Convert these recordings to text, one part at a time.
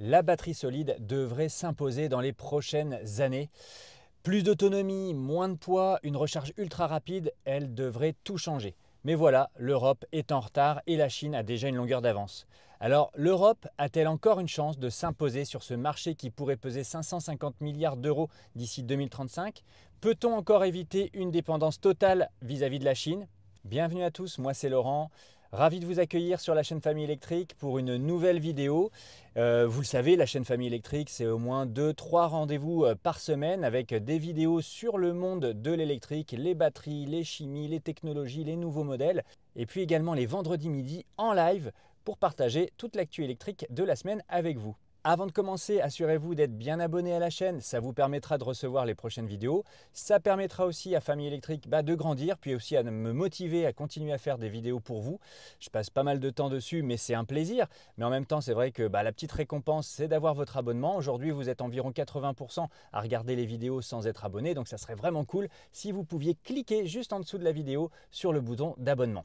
la batterie solide devrait s'imposer dans les prochaines années. Plus d'autonomie, moins de poids, une recharge ultra rapide, elle devrait tout changer. Mais voilà, l'Europe est en retard et la Chine a déjà une longueur d'avance. Alors l'Europe a-t-elle encore une chance de s'imposer sur ce marché qui pourrait peser 550 milliards d'euros d'ici 2035? Peut-on encore éviter une dépendance totale vis-à-vis de la Chine? Bienvenue à tous, moi c'est Laurent. Ravi de vous accueillir sur la chaîne Famille Électrique pour une nouvelle vidéo. Vous le savez, la chaîne Famille Électrique, c'est au moins 2-3 rendez-vous par semaine avec des vidéos sur le monde de l'électrique, les batteries, les chimies, les technologies, les nouveaux modèles. Et puis également les vendredis midi en live pour partager toute l'actu électrique de la semaine avec vous. Avant de commencer, assurez-vous d'être bien abonné à la chaîne, ça vous permettra de recevoir les prochaines vidéos. Ça permettra aussi à Famille Électrique de grandir, puis aussi à me motiver à continuer à faire des vidéos pour vous. Je passe pas mal de temps dessus, mais c'est un plaisir. Mais en même temps, c'est vrai que la petite récompense, c'est d'avoir votre abonnement. Aujourd'hui, vous êtes environ 80% à regarder les vidéos sans être abonné, donc ça serait vraiment cool si vous pouviez cliquer juste en dessous de la vidéo sur le bouton d'abonnement.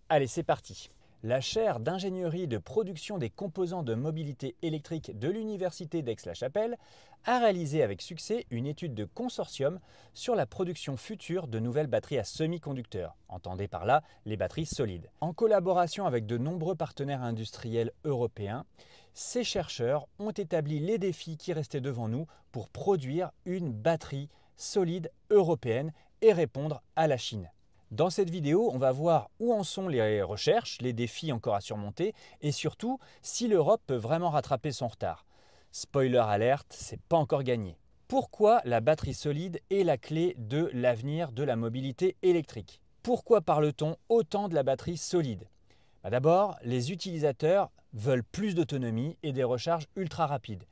Allez, c'est parti! La chaire d'ingénierie de production des composants de mobilité électrique de l'Université d'Aix-la-Chapelle a réalisé avec succès une étude de consortium sur la production future de nouvelles batteries à semi-conducteurs, entendez par là les batteries solides. En collaboration avec de nombreux partenaires industriels européens, ces chercheurs ont établi les défis qui restaient devant nous pour produire une batterie solide européenne et répondre à la Chine. Dans cette vidéo, on va voir où en sont les recherches, les défis encore à surmonter et surtout si l'Europe peut vraiment rattraper son retard. Spoiler alerte, c'est pas encore gagné. Pourquoi la batterie solide est la clé de l'avenir de la mobilité électrique? Pourquoi parle-t-on autant de la batterie solide? D'abord, les utilisateurs veulent plus d'autonomie et des recharges ultra rapides.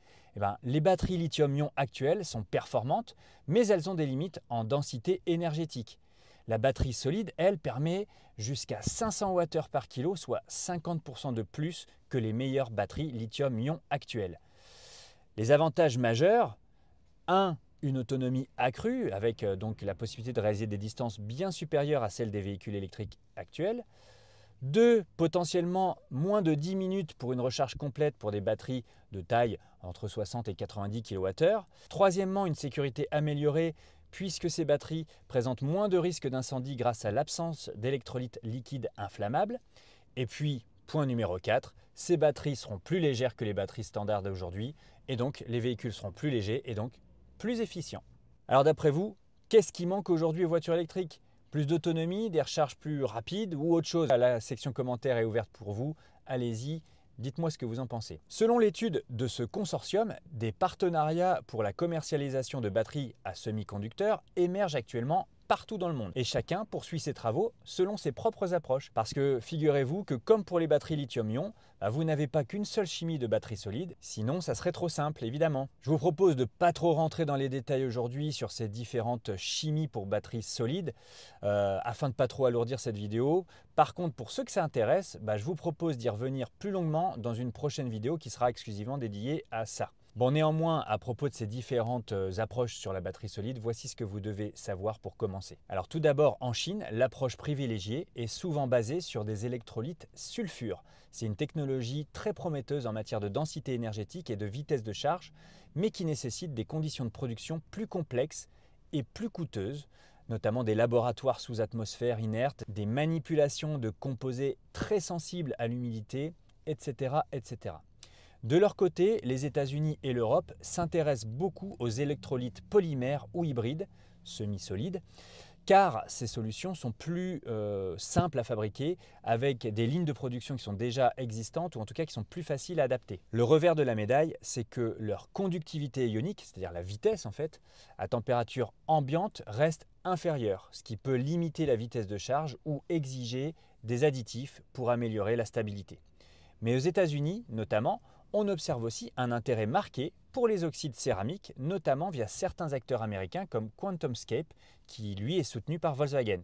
Les batteries lithium-ion actuelles sont performantes, mais elles ont des limites en densité énergétique. La batterie solide, elle, permet jusqu'à 500 Wh par kilo, soit 50% de plus que les meilleures batteries lithium-ion actuelles. Les avantages majeurs, 1. Une autonomie accrue, avec donc la possibilité de réaliser des distances bien supérieures à celles des véhicules électriques actuels. 2. Potentiellement moins de 10 minutes pour une recharge complète pour des batteries de taille entre 60 et 90 kWh. Troisièmement, une sécurité améliorée puisque ces batteries présentent moins de risques d'incendie grâce à l'absence d'électrolytes liquides inflammables. Et puis, point numéro 4, ces batteries seront plus légères que les batteries standards d'aujourd'hui et donc les véhicules seront plus légers et donc plus efficients. Alors d'après vous, qu'est-ce qui manque aujourd'hui aux voitures électriques? Plus d'autonomie, des recharges plus rapides ou autre chose? La section commentaires est ouverte pour vous. Allez-y, dites-moi ce que vous en pensez. Selon l'étude de ce consortium, des partenariats pour la commercialisation de batteries à semi-conducteurs émergent actuellement partout dans le monde. Et chacun poursuit ses travaux selon ses propres approches. Parce que figurez-vous que comme pour les batteries lithium-ion, vous n'avez pas qu'une seule chimie de batterie solide, sinon ça serait trop simple évidemment. Je vous propose de ne pas trop rentrer dans les détails aujourd'hui sur ces différentes chimies pour batteries solides, afin de ne pas trop alourdir cette vidéo. Par contre, pour ceux que ça intéresse, je vous propose d'y revenir plus longuement dans une prochaine vidéo qui sera exclusivement dédiée à ça. Bon, néanmoins, à propos de ces différentes approches sur la batterie solide, voici ce que vous devez savoir pour commencer. Alors tout d'abord, en Chine, l'approche privilégiée est souvent basée sur des électrolytes sulfure. C'est une technologie très prometteuse en matière de densité énergétique et de vitesse de charge, mais qui nécessite des conditions de production plus complexes et plus coûteuses, notamment des laboratoires sous atmosphère inerte, des manipulations de composés très sensibles à l'humidité, etc., etc. De leur côté, les États-Unis et l'Europe s'intéressent beaucoup aux électrolytes polymères ou hybrides, semi-solides, car ces solutions sont plus simples à fabriquer avec des lignes de production qui sont déjà existantes ou en tout cas qui sont plus faciles à adapter. Le revers de la médaille, c'est que leur conductivité ionique, c'est-à-dire la vitesse en fait, à température ambiante reste inférieure, ce qui peut limiter la vitesse de charge ou exiger des additifs pour améliorer la stabilité. Mais aux États-Unis notamment, on observe aussi un intérêt marqué pour les oxydes céramiques, notamment via certains acteurs américains comme QuantumScape, qui lui est soutenu par Volkswagen.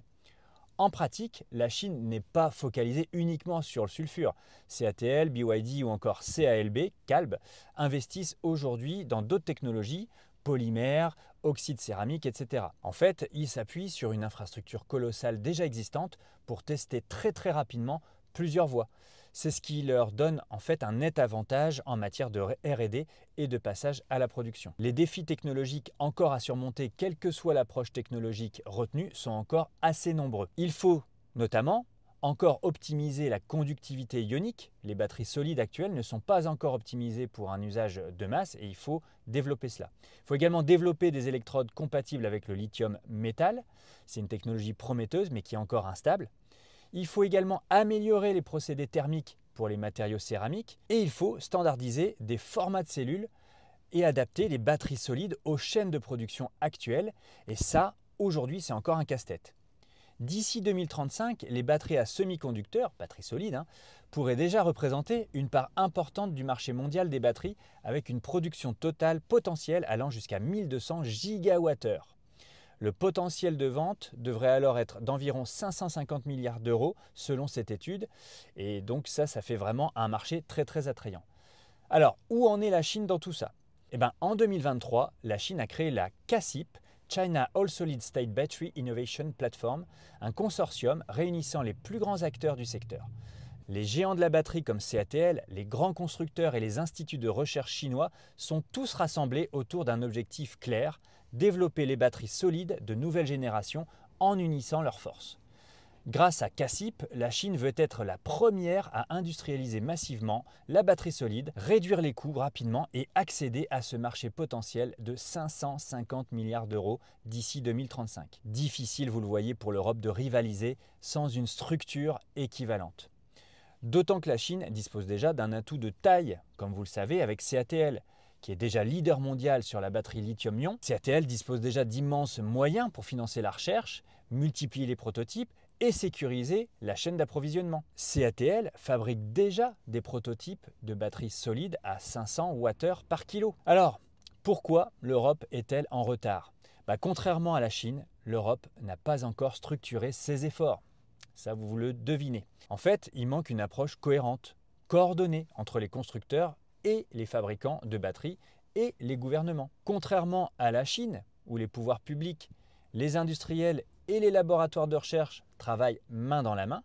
En pratique, la Chine n'est pas focalisée uniquement sur le sulfure. CATL, BYD ou encore CALB investissent aujourd'hui dans d'autres technologies, polymères, oxydes céramiques, etc. En fait, ils s'appuient sur une infrastructure colossale déjà existante pour tester très rapidement plusieurs voies. C'est ce qui leur donne en fait un net avantage en matière de R&D et de passage à la production. Les défis technologiques encore à surmonter, quelle que soit l'approche technologique retenue, sont encore assez nombreux. Il faut notamment encore optimiser la conductivité ionique. Les batteries solides actuelles ne sont pas encore optimisées pour un usage de masse et il faut développer cela. Il faut également développer des électrodes compatibles avec le lithium métal. C'est une technologie prometteuse mais qui est encore instable. Il faut également améliorer les procédés thermiques pour les matériaux céramiques et il faut standardiser des formats de cellules et adapter les batteries solides aux chaînes de production actuelles. Et ça, aujourd'hui, c'est encore un casse-tête. D'ici 2035, les batteries à semi-conducteurs, batteries solides, pourraient déjà représenter une part importante du marché mondial des batteries avec une production totale potentielle allant jusqu'à 1200 gigawattheures. Le potentiel de vente devrait alors être d'environ 550 milliards d'euros selon cette étude et donc ça fait vraiment un marché très attrayant. Alors, où en est la Chine dans tout ça? En 2023, la Chine a créé la CASIP, China All Solid State Battery Innovation Platform, un consortium réunissant les plus grands acteurs du secteur. Les géants de la batterie comme CATL, les grands constructeurs et les instituts de recherche chinois sont tous rassemblés autour d'un objectif clair, développer les batteries solides de nouvelle génération en unissant leurs forces. Grâce à CASIP, la Chine veut être la première à industrialiser massivement la batterie solide, réduire les coûts rapidement et accéder à ce marché potentiel de 550 milliards d'euros d'ici 2035. Difficile, vous le voyez, pour l'Europe de rivaliser sans une structure équivalente. D'autant que la Chine dispose déjà d'un atout de taille, comme vous le savez, avec CATL, qui est déjà leader mondial sur la batterie lithium-ion. CATL dispose déjà d'immenses moyens pour financer la recherche, multiplier les prototypes et sécuriser la chaîne d'approvisionnement. CATL fabrique déjà des prototypes de batteries solides à 500 Wh par kilo. Alors, pourquoi l'Europe est-elle en retard? Contrairement à la Chine, l'Europe n'a pas encore structuré ses efforts. Ça, vous le devinez. En fait, il manque une approche cohérente, coordonnée entre les constructeurs et les fabricants de batteries et les gouvernements. Contrairement à la Chine, où les pouvoirs publics, les industriels et les laboratoires de recherche travaillent main dans la main,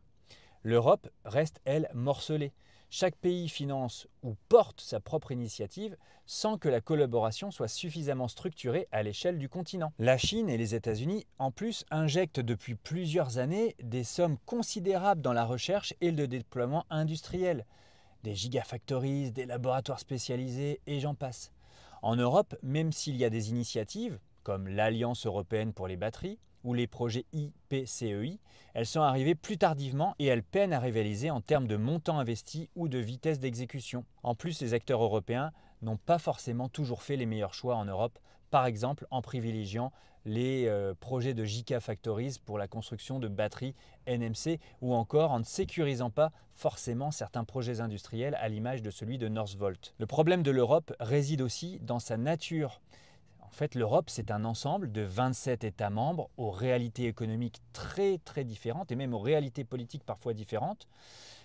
l'Europe reste, elle, morcelée. Chaque pays finance ou porte sa propre initiative sans que la collaboration soit suffisamment structurée à l'échelle du continent. La Chine et les États-Unis, en plus, injectent depuis plusieurs années des sommes considérables dans la recherche et le déploiement industriel. Des gigafactories, des laboratoires spécialisés et j'en passe. En Europe, même s'il y a des initiatives, comme l'Alliance européenne pour les batteries ou les projets IPCEI, elles sont arrivées plus tardivement et elles peinent à rivaliser en termes de montants investis ou de vitesse d'exécution. En plus, les acteurs européens n'ont pas forcément toujours fait les meilleurs choix en Europe, par exemple en privilégiant les projets de gigafactories pour la construction de batteries NMC ou encore en ne sécurisant pas forcément certains projets industriels à l'image de celui de Northvolt. Le problème de l'Europe réside aussi dans sa nature. En fait, l'Europe, c'est un ensemble de 27 États membres aux réalités économiques très différentes et même aux réalités politiques parfois différentes.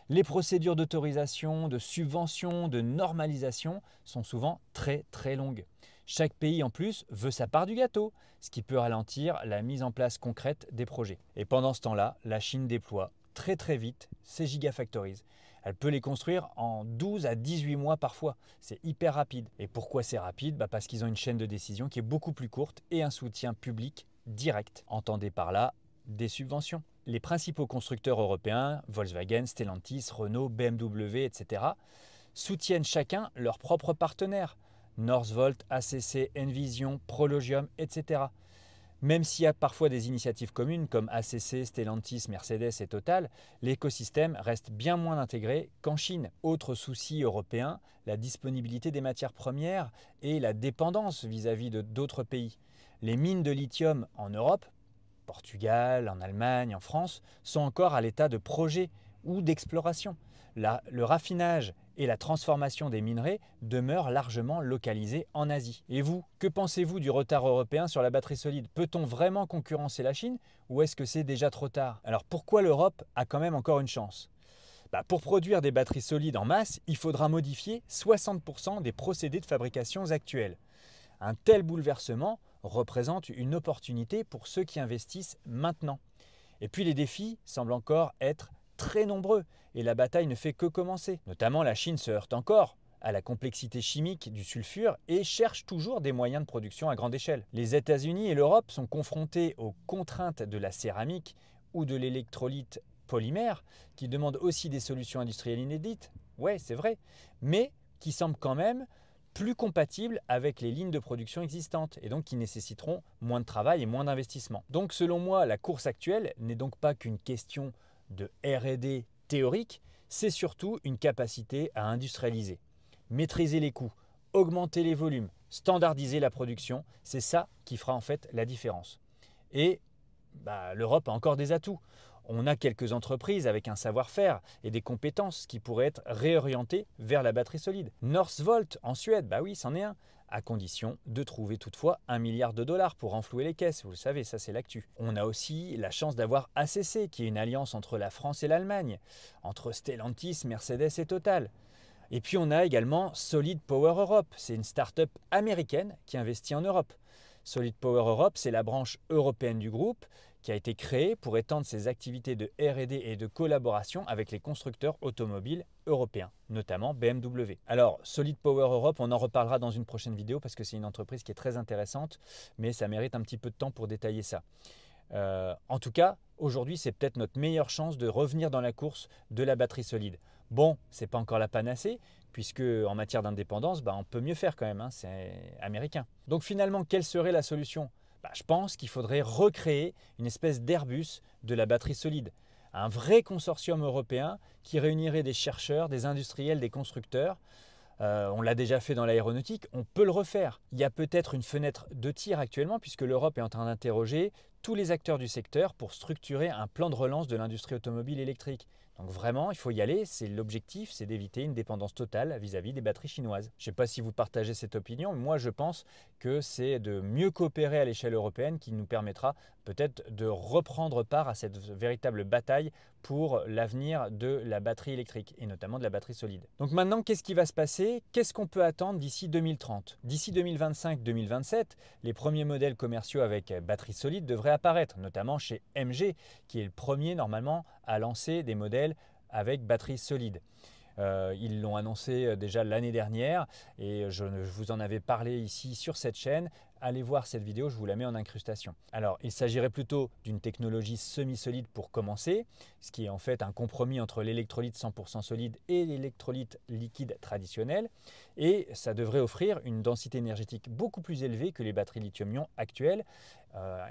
Les procédures d'autorisation, de subvention, de normalisation sont souvent très longues. Chaque pays en plus veut sa part du gâteau, ce qui peut ralentir la mise en place concrète des projets. Et pendant ce temps-là, la Chine déploie très vite ses gigafactories. Elle peut les construire en 12 à 18 mois parfois. C'est hyper rapide. Et pourquoi c'est rapide? Parce qu'ils ont une chaîne de décision qui est beaucoup plus courte et un soutien public direct. Entendez par là des subventions. Les principaux constructeurs européens, Volkswagen, Stellantis, Renault, BMW, etc., soutiennent chacun leurs propres partenaires. Northvolt, ACC, Envision, Prologium, etc. Même s'il y a parfois des initiatives communes comme ACC, Stellantis, Mercedes et Total, l'écosystème reste bien moins intégré qu'en Chine. Autre souci européen, la disponibilité des matières premières et la dépendance vis-à-vis d'autres pays. Les mines de lithium en Europe, Portugal, en Allemagne, en France, sont encore à l'état de projet ou d'exploration. Le raffinage et la transformation des minerais demeurent largement localisés en Asie. Et vous, que pensez-vous du retard européen sur la batterie solide? Peut-on vraiment concurrencer la Chine ou est-ce que c'est déjà trop tard? Alors pourquoi l'Europe a quand même encore une chance? Pour produire des batteries solides en masse, il faudra modifier 60% des procédés de fabrication actuels. Un tel bouleversement représente une opportunité pour ceux qui investissent maintenant. Et puis les défis semblent encore être très nombreux et la bataille ne fait que commencer. Notamment, la Chine se heurte encore à la complexité chimique du sulfure et cherche toujours des moyens de production à grande échelle. Les États-Unis et l'Europe sont confrontés aux contraintes de la céramique ou de l'électrolyte polymère, qui demandent aussi des solutions industrielles inédites, ouais c'est vrai, mais qui semblent quand même plus compatibles avec les lignes de production existantes et donc qui nécessiteront moins de travail et moins d'investissement. Donc selon moi, la course actuelle n'est donc pas qu'une question de R&D théorique, c'est surtout une capacité à industrialiser. Maîtriser les coûts, augmenter les volumes, standardiser la production, c'est ça qui fera en fait la différence. Et l'Europe a encore des atouts. On a quelques entreprises avec un savoir-faire et des compétences qui pourraient être réorientées vers la batterie solide. Northvolt en Suède, oui, c'en est un, à condition de trouver toutefois 1 milliard de dollars pour renflouer les caisses. Vous le savez, ça c'est l'actu. On a aussi la chance d'avoir ACC, qui est une alliance entre la France et l'Allemagne, entre Stellantis, Mercedes et Total. Et puis on a également Solid Power Europe, c'est une start-up américaine qui investit en Europe. Solid Power Europe, c'est la branche européenne du groupe qui a été créée pour étendre ses activités de R&D et de collaboration avec les constructeurs automobiles européens, notamment BMW. Alors, Solid Power Europe, on en reparlera dans une prochaine vidéo parce que c'est une entreprise qui est très intéressante, mais ça mérite un petit peu de temps pour détailler ça. En tout cas, aujourd'hui, c'est peut-être notre meilleure chance de revenir dans la course de la batterie solide. Bon, ce n'est pas encore la panacée, puisque en matière d'indépendance, on peut mieux faire quand même, c'est américain. Donc finalement, quelle serait la solution ? Je pense qu'il faudrait recréer une espèce d'Airbus de la batterie solide. Un vrai consortium européen qui réunirait des chercheurs, des industriels, des constructeurs. On l'a déjà fait dans l'aéronautique, on peut le refaire. Il y a peut-être une fenêtre de tir actuellement puisque l'Europe est en train d'interroger tous les acteurs du secteur pour structurer un plan de relance de l'industrie automobile électrique. Donc vraiment, il faut y aller, c'est l'objectif, c'est d'éviter une dépendance totale vis-à-vis des batteries chinoises. Je ne sais pas si vous partagez cette opinion, mais moi je pense que c'est de mieux coopérer à l'échelle européenne qui nous permettra peut-être de reprendre part à cette véritable bataille pour l'avenir de la batterie électrique et notamment de la batterie solide. Donc maintenant, qu'est-ce qui va se passer? Qu'est-ce qu'on peut attendre d'ici 2030? D'ici 2025-2027, les premiers modèles commerciaux avec batterie solide devraient apparaître, notamment chez MG, qui est le premier normalement à lancer des modèles avec batterie solide. Ils l'ont annoncé déjà l'année dernière et je vous en avais parlé ici sur cette chaîne. Allez voir cette vidéo, je vous la mets en incrustation. Alors, il s'agirait plutôt d'une technologie semi-solide pour commencer, ce qui est en fait un compromis entre l'électrolyte 100% solide et l'électrolyte liquide traditionnel. Et ça devrait offrir une densité énergétique beaucoup plus élevée que les batteries lithium-ion actuelles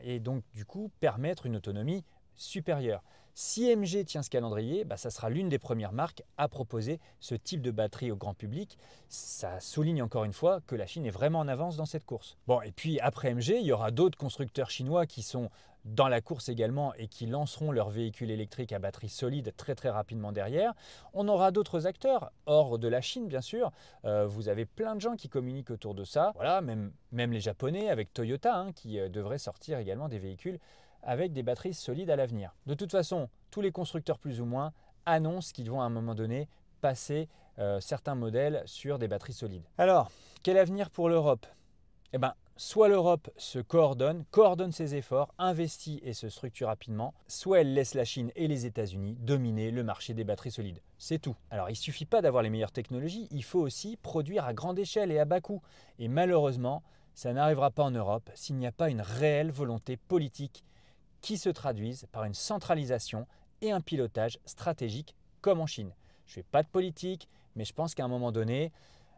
et donc du coup permettre une autonomie supérieure. Si MG tient ce calendrier, ça sera l'une des premières marques à proposer ce type de batterie au grand public. Ça souligne encore une fois que la Chine est vraiment en avance dans cette course. Bon, et puis après MG, il y aura d'autres constructeurs chinois qui sont dans la course également et qui lanceront leurs véhicules électriques à batterie solide très rapidement derrière. On aura d'autres acteurs hors de la Chine bien sûr. Vous avez plein de gens qui communiquent autour de ça. Voilà, même les Japonais avec Toyota qui devraient sortir également des véhicules avec des batteries solides à l'avenir. De toute façon, tous les constructeurs plus ou moins annoncent qu'ils vont à un moment donné passer certains modèles sur des batteries solides. Alors, quel avenir pour l'Europe? Soit l'Europe se coordonne ses efforts, investit et se structure rapidement, soit elle laisse la Chine et les États-Unis dominer le marché des batteries solides. C'est tout. Alors il ne suffit pas d'avoir les meilleures technologies, il faut aussi produire à grande échelle et à bas coût. Et malheureusement, ça n'arrivera pas en Europe s'il n'y a pas une réelle volonté politique qui se traduisent par une centralisation et un pilotage stratégique comme en Chine. Je ne fais pas de politique, mais je pense qu'à un moment donné,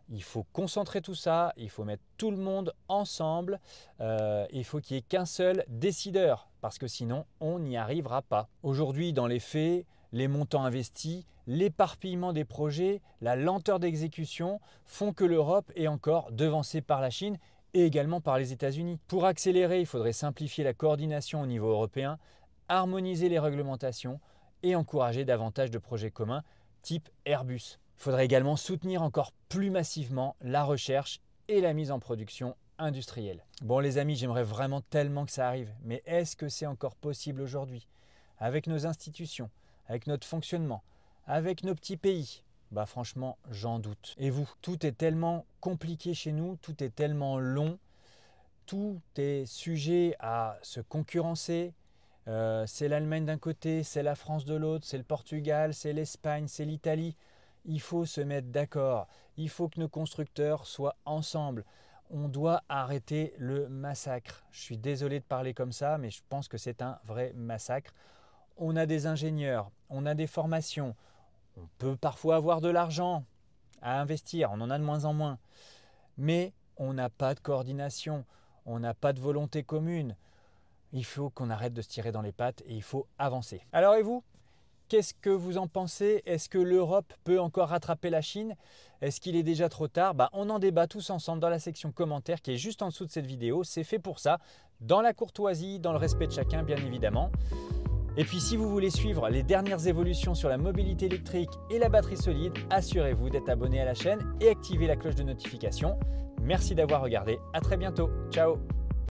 il faut concentrer tout ça, il faut mettre tout le monde ensemble, il faut qu'il n'y ait qu'un seul décideur, parce que sinon, on n'y arrivera pas. Aujourd'hui, dans les faits, les montants investis, l'éparpillement des projets, la lenteur d'exécution font que l'Europe est encore devancée par la Chine et également par les États-Unis. Pour accélérer, il faudrait simplifier la coordination au niveau européen, harmoniser les réglementations et encourager davantage de projets communs type Airbus. Il faudrait également soutenir encore plus massivement la recherche et la mise en production industrielle. Bon les amis, j'aimerais vraiment tellement que ça arrive, mais est-ce que c'est encore possible aujourd'hui? Avec nos institutions, avec notre fonctionnement, avec nos petits pays? Franchement, j'en doute. Et vous? Tout est tellement compliqué chez nous, tout est tellement long, tout est sujet à se concurrencer, C'est l'Allemagne d'un côté, c'est la France de l'autre, c'est le Portugal, c'est l'Espagne, c'est l'Italie. Il faut se mettre d'accord. Il faut que nos constructeurs soient ensemble. On doit arrêter le massacre. Je suis désolé de parler comme ça, mais je pense que c'est un vrai massacre. On a des ingénieurs, on a des formations, on peut parfois avoir de l'argent à investir, on en a de moins en moins. Mais on n'a pas de coordination, on n'a pas de volonté commune. Il faut qu'on arrête de se tirer dans les pattes et il faut avancer. Alors et vous ? Qu'est-ce que vous en pensez? Est-ce que l'Europe peut encore rattraper la Chine? Est-ce qu'il est déjà trop tard? On en débat tous ensemble dans la section commentaires qui est juste en dessous de cette vidéo. C'est fait pour ça, dans la courtoisie, dans le respect de chacun bien évidemment. Et puis si vous voulez suivre les dernières évolutions sur la mobilité électrique et la batterie solide, assurez-vous d'être abonné à la chaîne et activez la cloche de notification. Merci d'avoir regardé, à très bientôt, ciao!